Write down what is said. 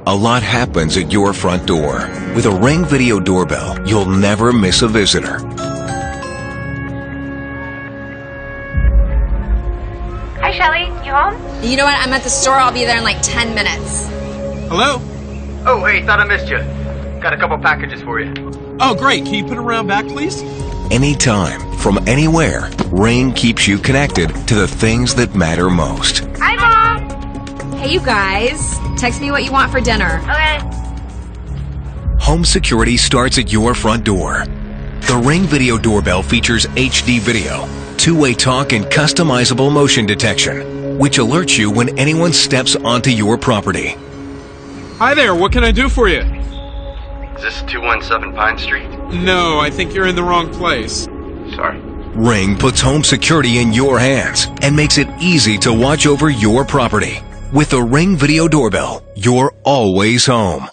A lot happens at your front door. With a Ring Video Doorbell, you'll never miss a visitor. Hi, Shelly. You home? You know what? I'm at the store. I'll be there in like 10 minutes. Hello? Oh, hey, thought I missed you. Got a couple packages for you. Oh, great. Can you put it around back, please? Anytime, from anywhere, Ring keeps you connected to the things that matter most. Hi, Mom. Hey, you guys. Text me what you want for dinner. Okay. Home security starts at your front door. The Ring Video Doorbell features HD video, two-way talk, and customizable motion detection, which alerts you when anyone steps onto your property. Hi there. What can I do for you? Is this 217 Pine Street? No, I think you're in the wrong place. Sorry. Ring puts home security in your hands and makes it easy to watch over your property. With the Ring Video Doorbell, you're always home.